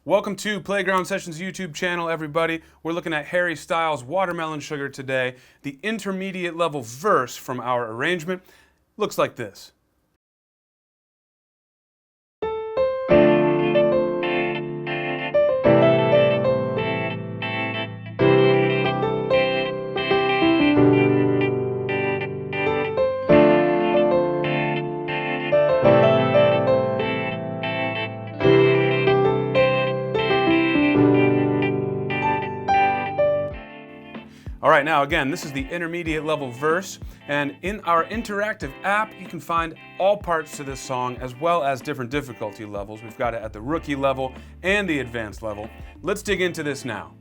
Welcome to Playground Sessions YouTube channel, everybody. We're looking at Harry Styles' Watermelon Sugar today. The intermediate level verse from our arrangement looks like this. All right, now again, this is the intermediate level verse, and in our interactive app, you can find all parts to this song as well as different difficulty levels. We've got it at the rookie level and the advanced level. Let's dig into this now.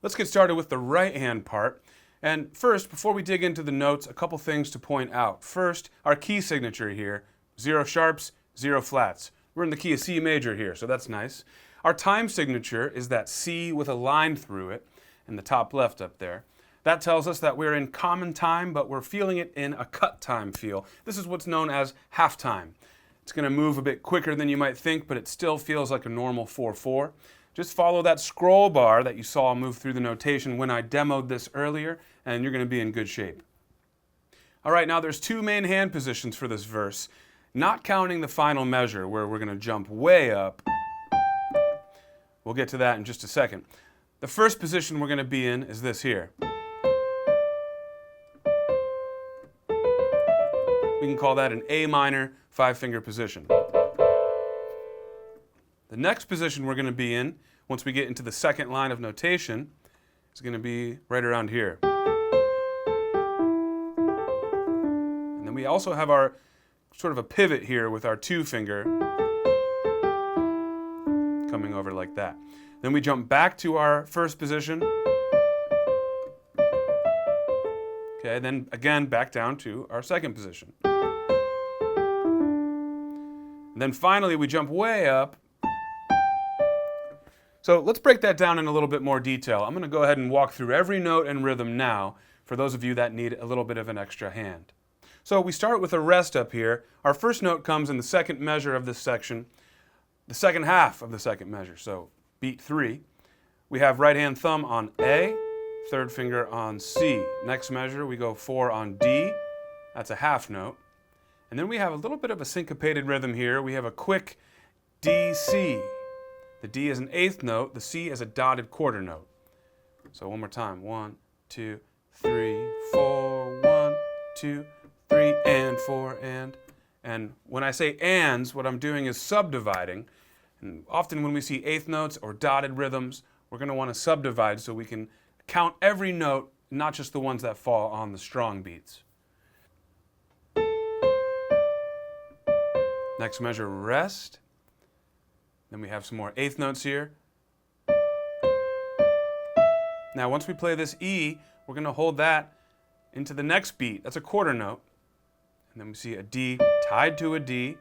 Let's get started with the right hand part. And first, before we dig into the notes, a couple things to point out. First, our key signature here, 0 sharps, 0 flats. We're in the key of C major here, so that's nice. Our time signature is that C with a line through it in the top left up there. That tells us that we're in common time, but we're feeling it in a cut time feel. This is what's known as half time. It's going to move a bit quicker than you might think, but it still feels like a normal 4/4. Just follow that scroll bar that you saw move through the notation when I demoed this earlier, and you're going to be in good shape. All right, now there's 2 main hand positions for this verse, not counting the final measure where we're going to jump way up. We'll get to that in just a second. The first position we're going to be in is this here. We can call that an A minor 5-finger position. The next position we're going to be in, once we get into the second line of notation, is going to be right around here. And then we also have our sort of a pivot here with our 2-finger coming over like that. Then we jump back to our first position. Okay, then again back down to our second position. And then finally we jump way up. So let's break that down in a little bit more detail. I'm going to go ahead and walk through every note and rhythm now for those of you that need a little bit of an extra hand. So we start with a rest up here. Our first note comes in the second measure of this section, the second half of the second measure, so beat 3. We have right hand thumb on A, third finger on C. Next measure we go 4 on D, that's a half note. And then we have a little bit of a syncopated rhythm here. We have a quick D-C. The D is an 8th note, the C is a dotted quarter note. So one more time, 1, 2, 3, 4, 1, 2, 3, and 4, and. And when I say ands, what I'm doing is subdividing. And often when we see 8th notes or dotted rhythms, we're going to want to subdivide so we can count every note, not just the ones that fall on the strong beats. Next measure, rest. Then we have some more 8th notes here. Now once we play this E, we're going to hold that into the next beat. That's a quarter note. And then we see a D tied to a D.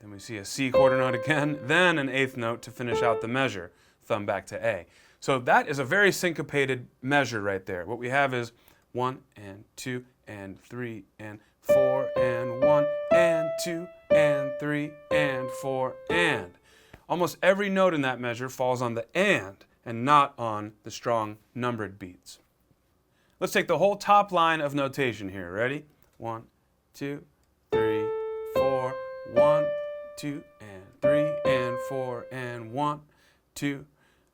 Then we see a C quarter note again, then an 8th note to finish out the measure, thumb back to A. So that is a very syncopated measure right there. What we have is 1 and 2 and 3 and 4 and 1 and 2 and 3 and 4 and. Almost every note in that measure falls on the and not on the strong numbered beats. Let's take the whole top line of notation here. Ready? 1, 2, 3, 4, 1, 2, and 3 and 4 and 1, 2,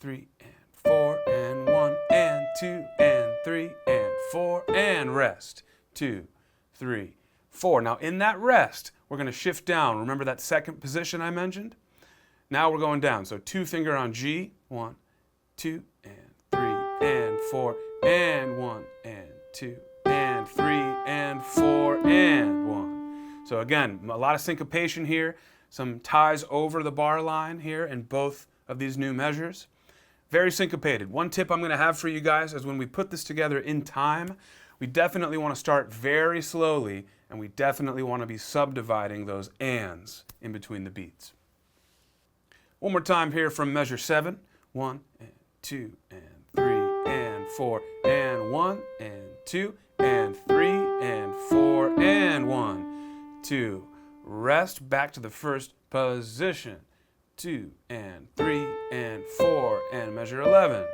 3 and 4 and 1 and 2 and 3 and 4 and rest. 2, 3, 4. Now in that rest, we're going to shift down. Remember that second position I mentioned? Now we're going down. So 2-finger on G, 1, 2 and 3 and 4 and 1 and 2 and 3 and 4 and 1. So again, a lot of syncopation here, some ties over the bar line here in both of these new measures. Very syncopated. One tip I'm going to have for you guys is when we put this together in time, we definitely want to start very slowly, and we definitely want to be subdividing those ands in between the beats. One more time here from measure 7. 1 and 2 and 3 and 4 and 1 and 2 and 3 and 4 and 1, 2. Rest back to the first position. 2 and 3 and 4 and measure 11.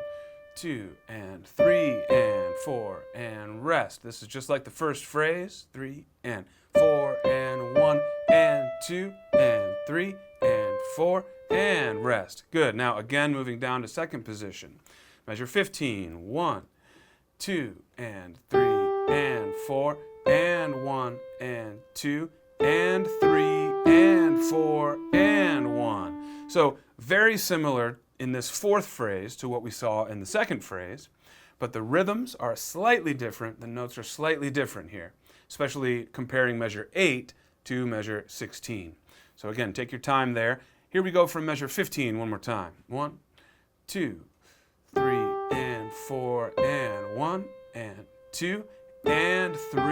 2 and 3 and 4 and rest. This is just like the first phrase. 3 and 4 and 1 and 2 and 3 and 4 and rest. Good. Now again, moving down to second position. Measure 15. 1, 2 and 3 and 4 and 1 and 2 and 3 and 4 and 1. So very similar in this fourth phrase to what we saw in the second phrase, but the rhythms are slightly different. The notes are slightly different here, especially comparing measure 8 to measure 16. So again, take your time there. Here we go from measure 15 one more time. 1, 2, 3 and 4 and 1 and 2 and 3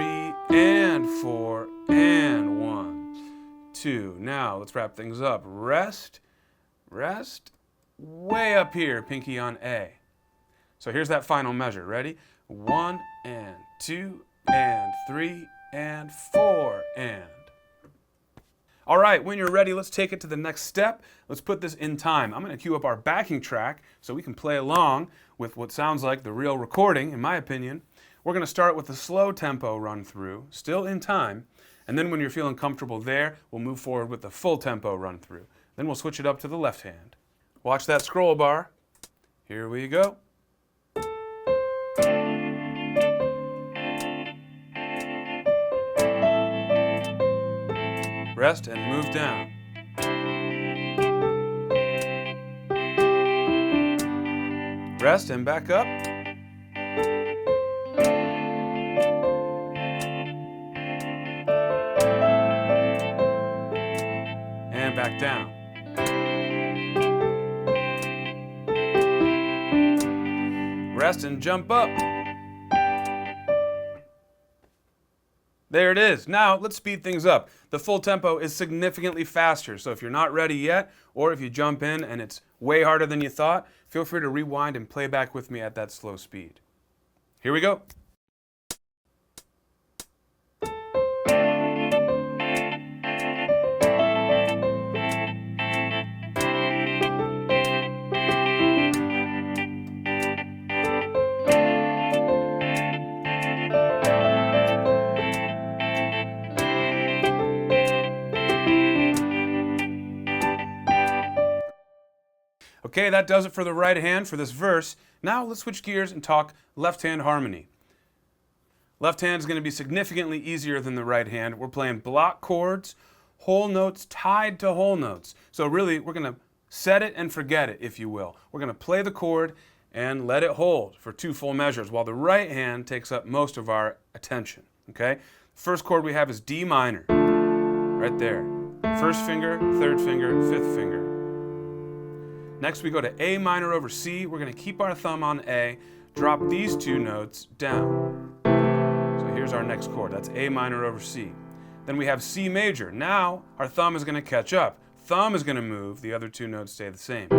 and 4 and 1, 2. Now let's wrap things up. Rest, rest, way up here, pinky on A. So here's that final measure. Ready? 1 and 2 and 3 and 4 and. All right, when you're ready, let's take it to the next step. Let's put this in time. I'm going to cue up our backing track so we can play along with what sounds like the real recording, in my opinion. We're going to start with the slow tempo run through, still in time, and then when you're feeling comfortable there, we'll move forward with the full tempo run through. Then we'll switch it up to the left hand. Watch that scroll bar. Here we go. Rest and move down. Rest and back up. And back down. Rest and jump up. There it is. Now let's speed things up. The full tempo is significantly faster, so if you're not ready yet, or if you jump in and it's way harder than you thought, feel free to rewind and play back with me at that slow speed. Here we go. Okay, that does it for the right hand for this verse. Now let's switch gears and talk left hand harmony. Left hand is going to be significantly easier than the right hand. We're playing block chords, whole notes tied to whole notes. So really, we're going to set it and forget it, if you will. We're going to play the chord and let it hold for 2 full measures, while the right hand takes up most of our attention. Okay? First chord we have is D minor, right there. First finger, third finger, fifth finger. Next we go to A minor over C. We're going to keep our thumb on A, drop these 2 notes down. So here's our next chord. That's A minor over C. Then we have C major. Now our thumb is going to catch up. Thumb is going to move. The other 2 notes stay the same.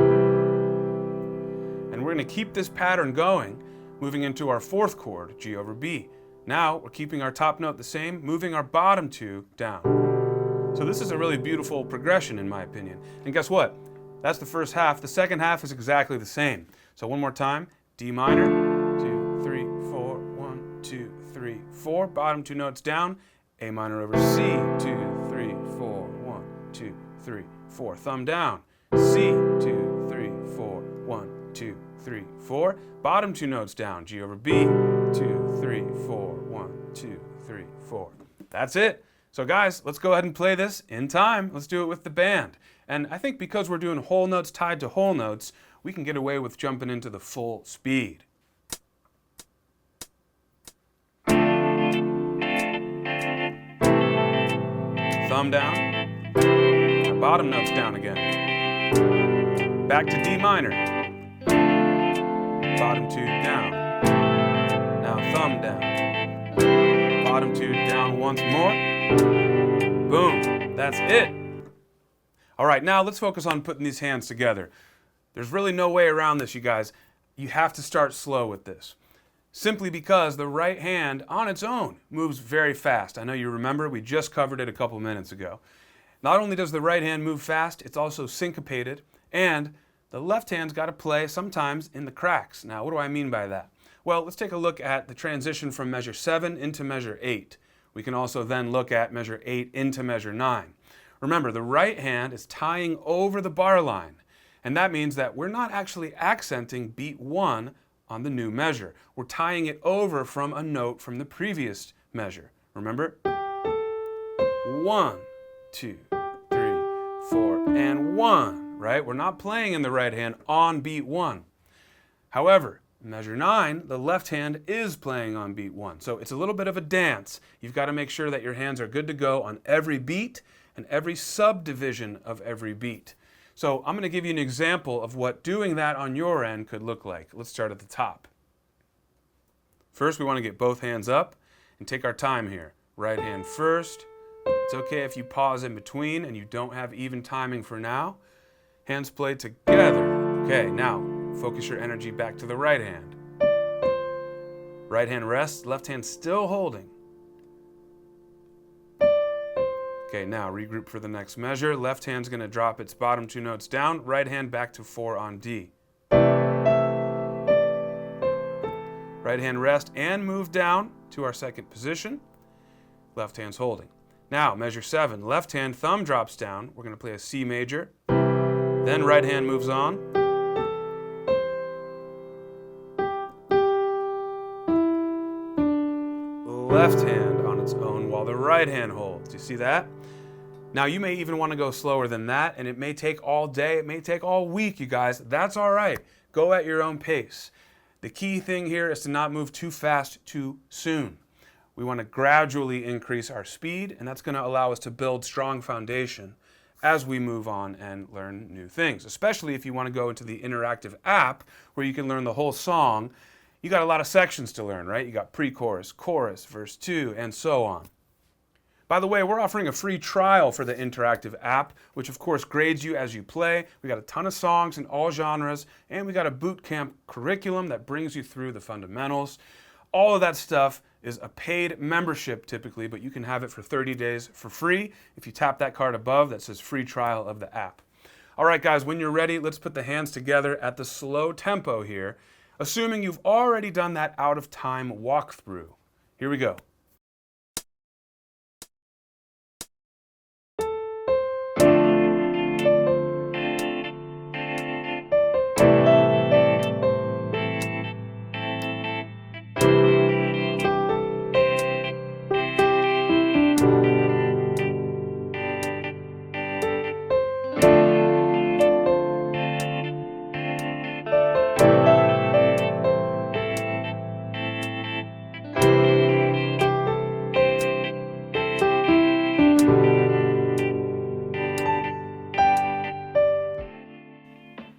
And we're going to keep this pattern going, moving into our 4th chord, G over B. Now we're keeping our top note the same, moving our bottom 2 down. So this is a really beautiful progression in my opinion. And guess what? That's the first half. The second half is exactly the same. So one more time. D minor, 2, 3, 4, 1, 2, 3, 4. Bottom 2 notes down. A minor over C, 2, 3, 4, 1, 2, 3, 4. Thumb down. C, 2, 3, 4, 1, 2, 3, 4. Bottom 2 notes down. G over B, 2, 3, 4, 1, 2, 3, 4. That's it. So guys, let's go ahead and play this in time. Let's do it with the band. And I think because we're doing whole notes tied to whole notes, we can get away with jumping into the full speed. Thumb down. Our bottom notes down again. Back to D minor. Bottom 2 down. Now thumb down. Bottom 2 down once more. Boom. That's it. All right, now let's focus on putting these hands together. There's really no way around this, you guys. You have to start slow with this. Simply because the right hand on its own moves very fast. I know you remember, we just covered it a couple minutes ago. Not only does the right hand move fast, it's also syncopated, and the left hand's got to play sometimes in the cracks. Now, what do I mean by that? Well, let's take a look at the transition from measure 7 into measure 8. We can also then look at measure 8 into measure 9. Remember, the right hand is tying over the bar line, and that means that we're not actually accenting beat 1 on the new measure. We're tying it over from a note from the previous measure. Remember? 1, 2, 3, 4, and 1, right? We're not playing in the right hand on beat 1. However, in measure 9, the left hand is playing on beat 1. So it's a little bit of a dance. You've got to make sure that your hands are good to go on every beat and every subdivision of every beat. So I'm going to give you an example of what doing that on your end could look like. Let's start at the top. First, we want to get both hands up and take our time here. Right hand first. It's okay if you pause in between and you don't have even timing for now. Hands played together. Okay, now focus your energy back to the right hand. Right hand rests, left hand still holding. Okay, now regroup for the next measure. Left hand's going to drop its bottom 2 notes down. Right hand back to 4 on D. Right hand rest and move down to our second position. Left hand's holding. Now, measure 7. Left hand thumb drops down. We're going to play a C major. Then right hand moves on. Left hand on its own while the right hand holds. Do you see that? Now, you may even want to go slower than that, and it may take all day, it may take all week, you guys. That's all right. Go at your own pace. The key thing here is to not move too fast too soon. We want to gradually increase our speed, and that's going to allow us to build strong foundation as we move on and learn new things, especially if you want to go into the interactive app where you can learn the whole song. You got a lot of sections to learn, right? You got pre-chorus, chorus, verse 2, and so on. By the way, we're offering a free trial for the interactive app, which of course grades you as you play. We got a ton of songs in all genres, and we got a boot camp curriculum that brings you through the fundamentals. All of that stuff is a paid membership typically, but you can have it for 30 days for free if you tap that card above that says free trial of the app. All right, guys, when you're ready, let's put the hands together at the slow tempo here, assuming you've already done that out of time walkthrough. Here we go.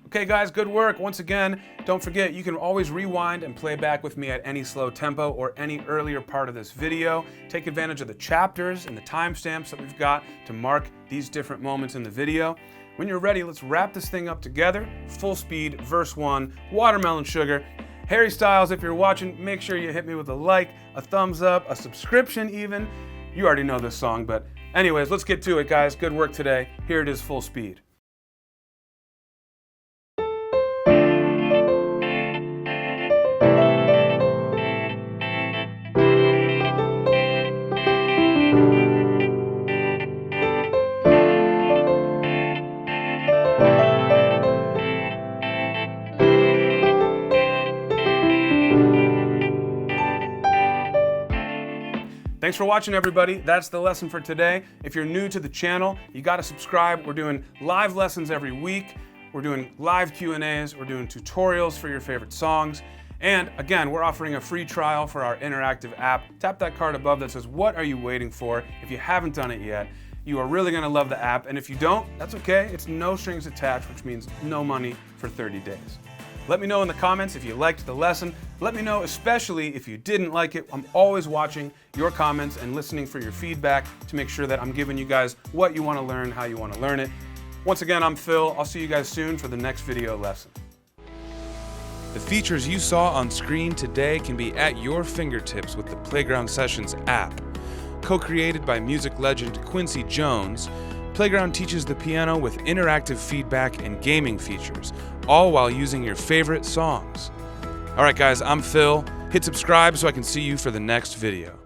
Okay guys, good work. Once again, don't forget you can always rewind and play back with me at any slow tempo or any earlier part of this video. Take advantage of the chapters and the timestamps that we've got to mark these different moments in the video. When you're ready, let's wrap this thing up together. Full speed, verse 1, Watermelon Sugar. Harry Styles, if you're watching, make sure you hit me with a like, a thumbs up, a subscription even. You already know this song, but anyways, let's get to it, guys. Good work today. Here it is, full speed. Thanks for watching, everybody. That's the lesson for today. If you're new to the channel, you got to subscribe. We're doing live lessons every week. We're doing live Q&As. We're doing tutorials for your favorite songs. And again, we're offering a free trial for our interactive app. Tap that card above that says, what are you waiting for? If you haven't done it yet, you are really going to love the app. And if you don't, that's okay. It's no strings attached, which means no money for 30 days. Let me know in the comments if you liked the lesson. Let me know especially if you didn't like it. I'm always watching your comments and listening for your feedback to make sure that I'm giving you guys what you want to learn, how you want to learn it. Once again, I'm Phil. I'll see you guys soon for the next video lesson. The features you saw on screen today can be at your fingertips with the Playground Sessions app. Co-created by music legend Quincy Jones, Playground teaches the piano with interactive feedback and gaming features, all while using your favorite songs. All right, guys, I'm Phil. Hit subscribe so I can see you for the next video.